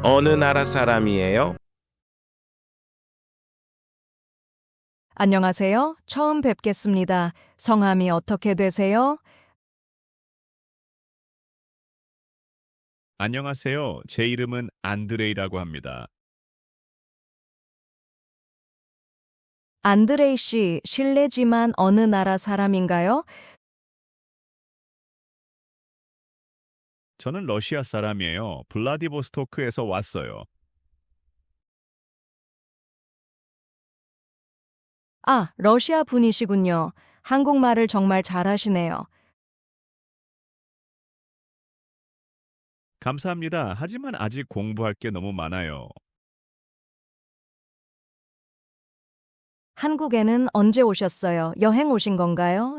어느 나라 사람이에요? 안녕하세요. 처음 뵙겠습니다. 성함이 어떻게 되세요? 안녕하세요. 제 이름은 안드레이라고 합니다. 안드레이 씨, 실례지만 어느 나라 사람인가요? 저는 러시아 사람이에요. 블라디보스토크에서 왔어요. 아, 러시아 분이시군요. 한국말을 정말 잘하시네요. 감사합니다. 하지만 아직 공부할 게 너무 많아요. 한국에는 언제 오셨어요? 여행 오신 건가요?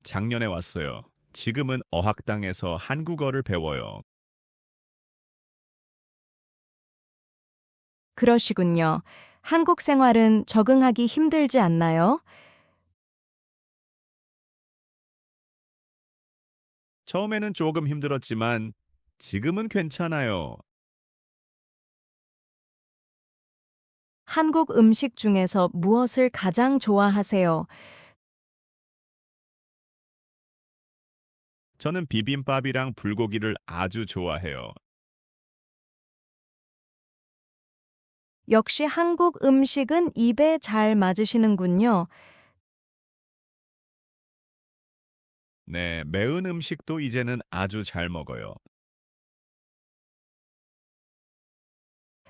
작년에 왔어요. 지금은 어학당에서 한국어를 배워요. 그러시군요. 한국 생활은 적응하기 힘들지 않나요? 처음에는 조금 힘들었지만 지금은 괜찮아요. 한국 음식 중에서 무엇을 가장 좋아하세요? 저는 비빔밥이랑 불고기를 아주 좋아해요. 역시 한국 음식은 입에 잘 맞으시는군요. 네, 매운 음식도 이제는 아주 잘 먹어요.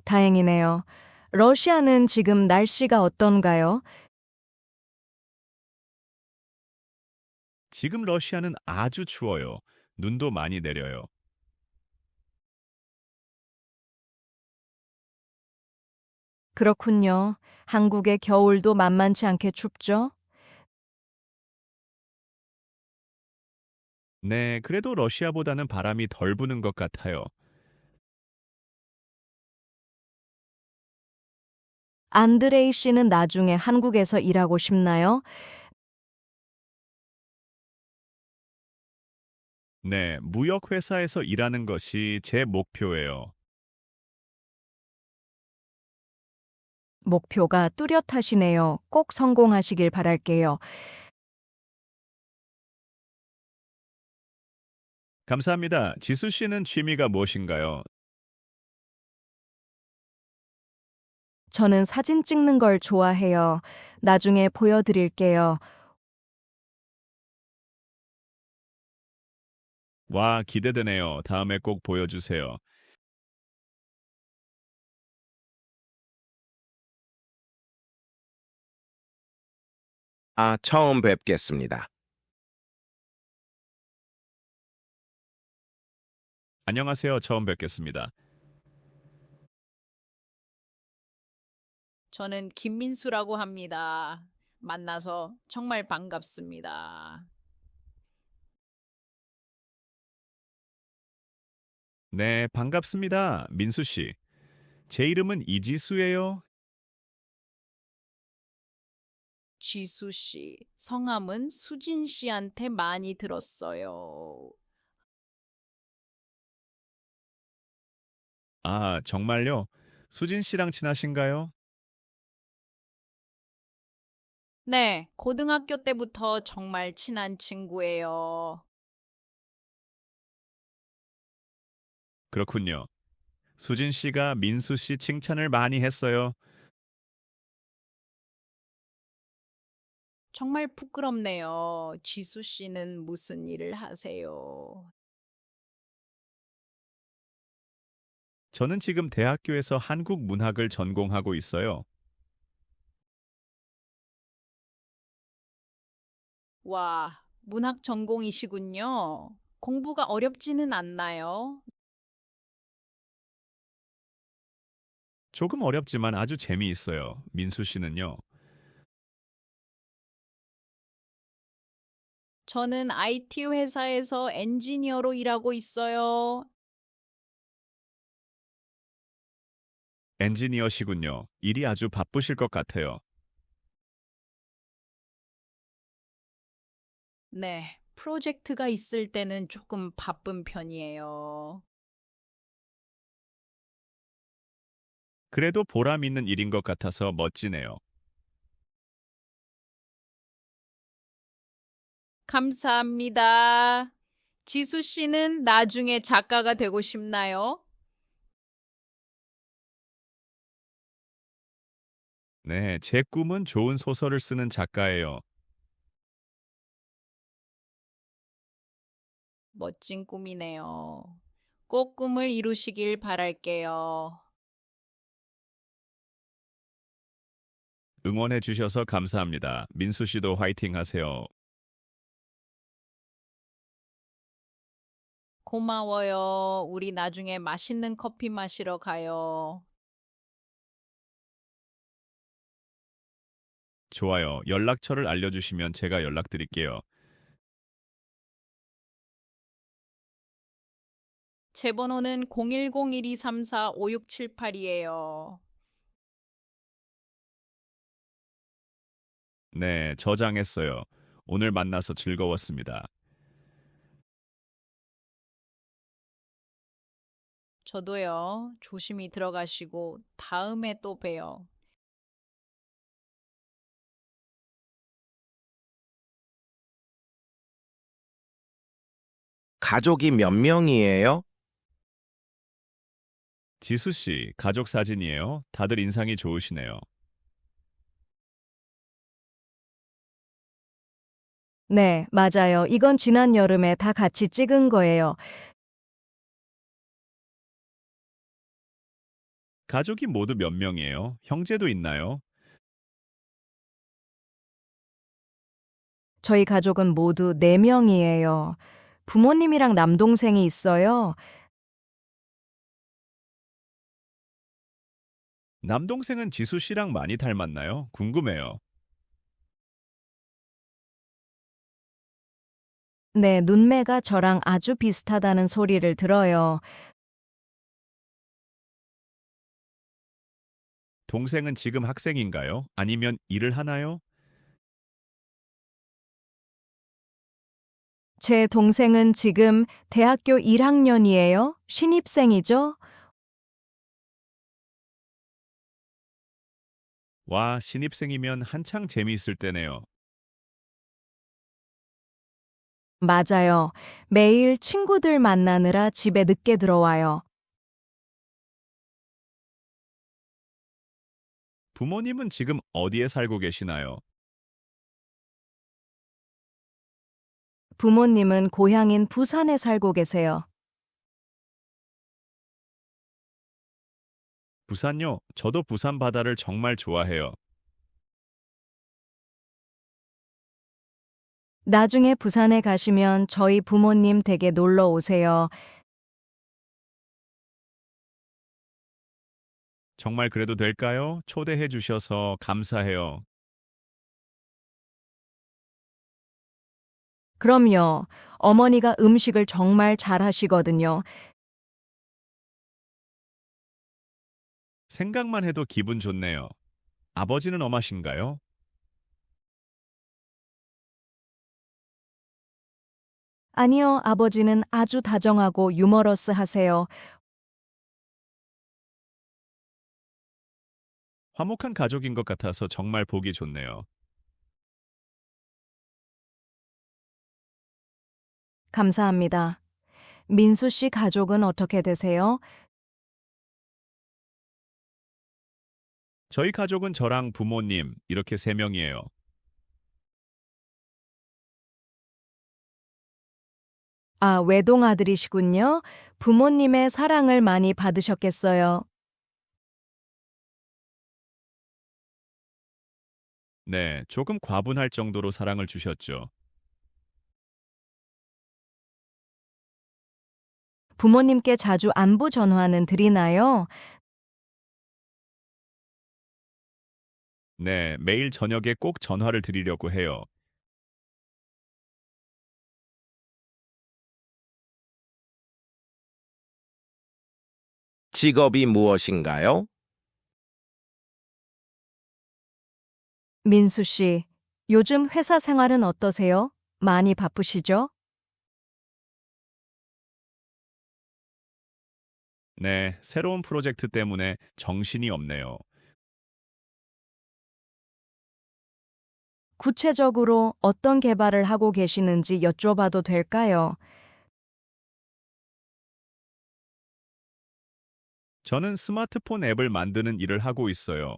다행이네요. 러시아는 지금 날씨가 어떤가요? 지금 러시아는 아주 추워요. 눈도 많이 내려요. 그렇군요. 한국의 겨울도 만만치 않게 춥죠? 네, 그래도 러시아보다는 바람이 덜 부는 것 같아요. 안드레이 씨는 나중에 한국에서 일하고 싶나요? 네, 무역회사에서 일하는 것이 제 목표예요. 목표가 뚜렷하시네요. 꼭 성공하시길 바랄게요. 감사합니다. 지수 씨는 취미가 무엇인가요? 저는 사진 찍는 걸 좋아해요. 나중에 보여드릴게요. 와, 기대되네요. 다음에 꼭 보여주세요. 아, 처음 뵙겠습니다. 안녕하세요. 처음 뵙겠습니다. 저는 김민수라고 합니다. 만나서 정말 반갑습니다. 네, 반갑습니다. 민수 씨. 제 이름은 이지수예요. 지수 씨, 성함은 수진 씨한테 많이 들었어요. 아, 정말요? 수진 씨랑 친하신가요? 네, 고등학교 때부터 정말 친한 친구예요. 그렇군요. 수진 씨가 민수 씨 칭찬을 많이 했어요. 정말 부끄럽네요. 지수 씨는 무슨 일을 하세요? 저는 지금 대학교에서 한국 문학을 전공하고 있어요. 와, 문학 전공이시군요. 공부가 어렵지는 않나요? 조금 어렵지만 아주 재미있어요. 민수 씨는요? 저는 IT 회사에서 엔지니어로 일하고 있어요. 엔지니어시군요. 일이 아주 바쁘실 것 같아요. 네, 프로젝트가 있을 때는 조금 바쁜 편이에요. 그래도 보람 있는 일인 것 같아서 멋지네요. 감사합니다. 지수 씨는 나중에 작가가 되고 싶나요? 네, 제 꿈은 좋은 소설을 쓰는 작가예요. 멋진 꿈이네요. 꼭 꿈을 이루시길 바랄게요. 응원해 주셔서 감사합니다. 민수 씨도 화이팅 하세요. 고마워요. 우리 나중에 맛있는 커피 마시러 가요. 좋아요. 연락처를 알려주시면 제가 연락드릴게요. 제 번호는 010-1234-5678이에요. 네, 저장했어요. 오늘 만나서 즐거웠습니다. 저도요. 조심히 들어가시고 다음에 또 봬요. 가족이 몇 명이에요? 지수 씨, 가족 사진이에요. 다들 인상이 좋으시네요. 네, 맞아요. 이건 지난 여름에 다 같이 찍은 거예요. 가족이 모두 몇 명이에요? 형제도 있나요? 저희 가족은 모두 4명이에요. 부모님이랑 남동생이 있어요. 남동생은 지수 씨랑 많이 닮았나요? 궁금해요. 네, 눈매가 저랑 아주 비슷하다는 소리를 들어요. 동생은 지금 학생인가요? 아니면 일을 하나요? 제 동생은 지금 대학교 1학년이에요. 신입생이죠? 와, 신입생이면 한창 재미있을 때네요. 맞아요. 매일 친구들 만나느라 집에 늦게 들어와요. 부모님은 지금 어디에 살고 계시나요? 부모님은 고향인 부산에 살고 계세요. 부산요? 저도 부산 바다를 정말 좋아해요. 나중에 부산에 가시면 저희 부모님 댁에 놀러 오세요. 정말 그래도 될까요? 초대해 주셔서 감사해요. 그럼요. 어머니가 음식을 정말 잘하시거든요. 생각만 해도 기분 좋네요. 아버지는 엄하신가요? 아니요, 아버지는 아주 다정하고 유머러스 하세요. 화목한 가족인 것 같아서 정말 보기 좋네요. 감사합니다. 민수 씨 가족은 어떻게 되세요? 저희 가족은 저랑 부모님 이렇게 3명이에요. 아, 외동아들이시군요. 부모님의 사랑을 많이 받으셨겠어요. 네, 조금 과분할 정도로 사랑을 주셨죠. 부모님께 자주 안부 전화는 드리나요? 네, 매일 저녁에 꼭 전화를 드리려고 해요. 직업이 무엇인가요? 민수 씨, 요즘 회사 생활은 어떠세요? 많이 바쁘시죠? 네, 새로운 프로젝트 때문에 정신이 없네요. 구체적으로 어떤 개발을 하고 계시는지 여쭤봐도 될까요? 저는 스마트폰 앱을 만드는 일을 하고 있어요.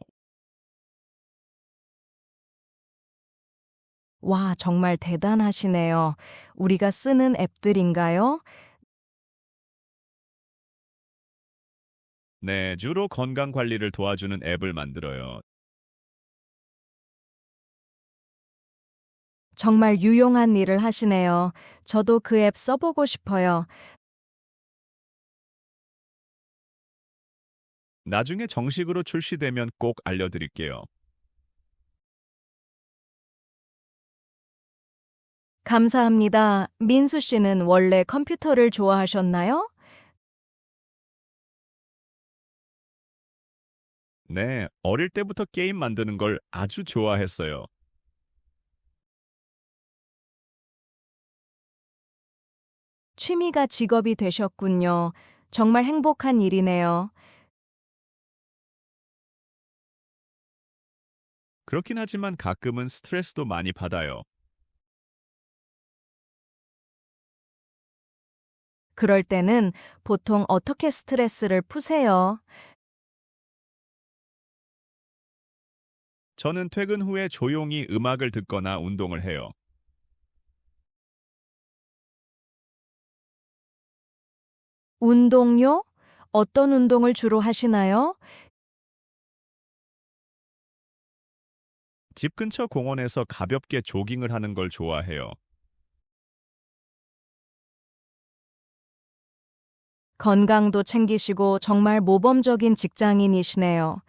와, 정말 대단하시네요. 우리가 쓰는 앱들인가요? 네, 주로 건강 관리를 도와주는 앱을 만들어요. 정말 유용한 일을 하시네요. 저도 그 앱 써보고 싶어요. 나중에 정식으로 출시되면 꼭 알려드릴게요. 감사합니다. 민수 씨는 원래 컴퓨터를 좋아하셨나요? 네, 어릴 때부터 게임 만드는 걸 아주 좋아했어요. 취미가 직업이 되셨군요. 정말 행복한 일이네요. 그렇긴 하지만 가끔은 스트레스도 많이 받아요. 그럴 때는 보통 어떻게 스트레스를 푸세요? 저는 퇴근 후에 조용히 음악을 듣거나 운동을 해요. 운동요? 어떤 운동을 주로 하시나요? 집 근처 공원에서 가볍게 조깅을 하는 걸 좋아해요. 건강도 챙기시고 정말 모범적인 직장인이시네요.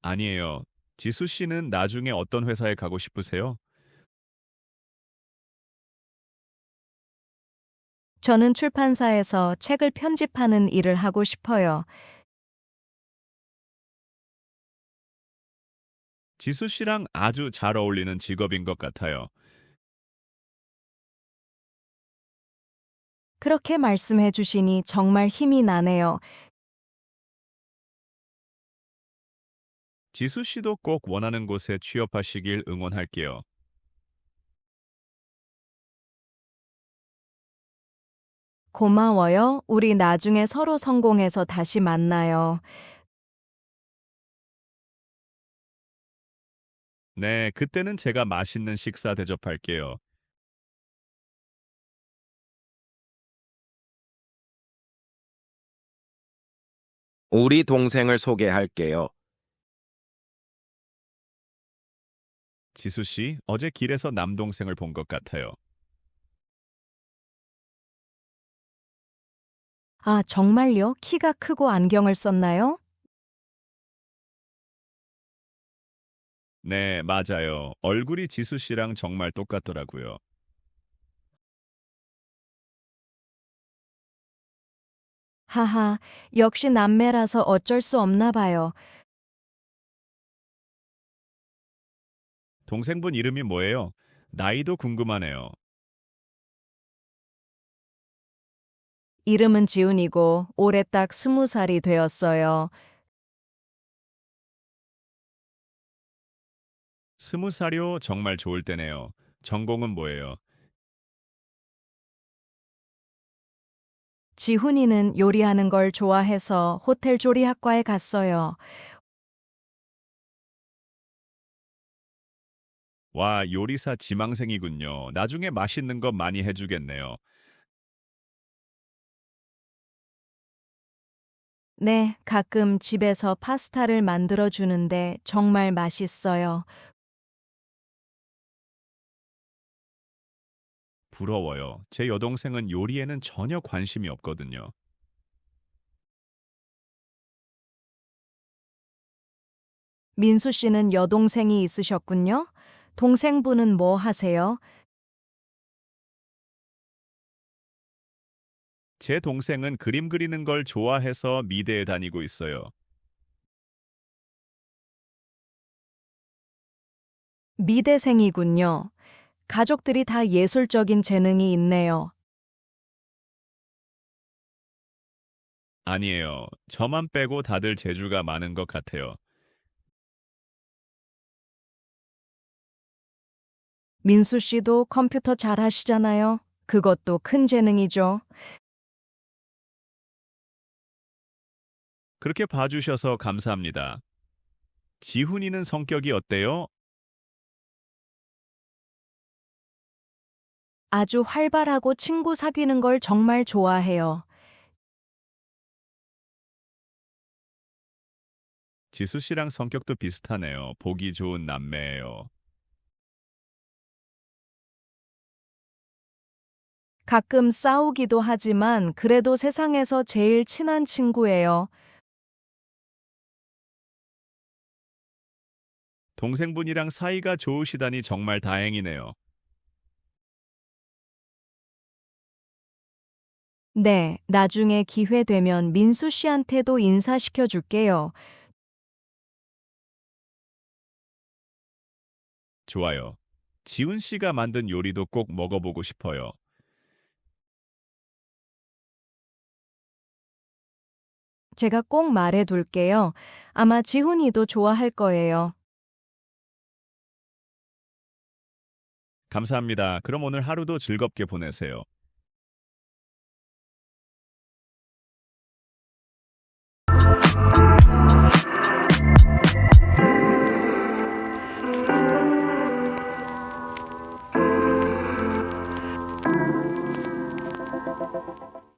아니에요. 지수 씨는 나중에 어떤 회사에 가고 싶으세요? 저는 출판사에서 책을 편집하는 일을 하고 싶어요. 지수 씨랑 아주 잘 어울리는 직업인 것 같아요. 그렇게 말씀해 주시니 정말 힘이 나네요. 지수 씨도 꼭 원하는 곳에 취업하시길 응원할게요. 고마워요. 우리 나중에 서로 성공해서 다시 만나요. 네, 그때는 제가 맛있는 식사 대접할게요. 우리 동생을 소개할게요. 지수 씨, 어제 길에서 남동생을 본 것 같아요. 아, 정말요? 키가 크고 안경을 썼나요? 네, 맞아요. 얼굴이 지수 씨랑 정말 똑같더라고요. 하하, 역시 남매라서 어쩔 수 없나 봐요. 동생분 이름이 뭐예요? 나이도 궁금하네요. 이름은 지훈이고 올해 딱 20살이 되었어요. 20살이요? 정말 좋을 때네요. 전공은 뭐예요? 지훈이는 요리하는 걸 좋아해서 호텔 조리학과에 갔어요. 와, 요리사 지망생이군요. 나중에 맛있는 거 많이 해주겠네요. 네, 가끔 집에서 파스타를 만들어 주는데 정말 맛있어요. 부러워요. 제 여동생은 요리에는 전혀 관심이 없거든요. 민수 씨는 여동생이 있으셨군요. 동생분은 뭐 하세요? 제 동생은 그림 그리는 걸 좋아해서 미대에 다니고 있어요. 미대생이군요. 가족들이 다 예술적인 재능이 있네요. 아니에요. 저만 빼고 다들 재주가 많은 것 같아요. 민수 씨도 컴퓨터 잘 하시잖아요. 그것도 큰 재능이죠. 그렇게 봐주셔서 감사합니다. 지훈이는 성격이 어때요? 아주 활발하고 친구 사귀는 걸 정말 좋아해요. 지수 씨랑 성격도 비슷하네요. 보기 좋은 남매예요. 가끔 싸우기도 하지만 그래도 세상에서 제일 친한 친구예요. 동생분이랑 사이가 좋으시다니 정말 다행이네요. 네, 나중에 기회 되면 민수 씨한테도 인사시켜 줄게요. 좋아요. 지훈 씨가 만든 요리도 꼭 먹어보고 싶어요. 제가 꼭 말해 둘게요. 아마 지훈이도 좋아할 거예요. 감사합니다. 그럼 오늘 하루도 즐겁게 보내세요.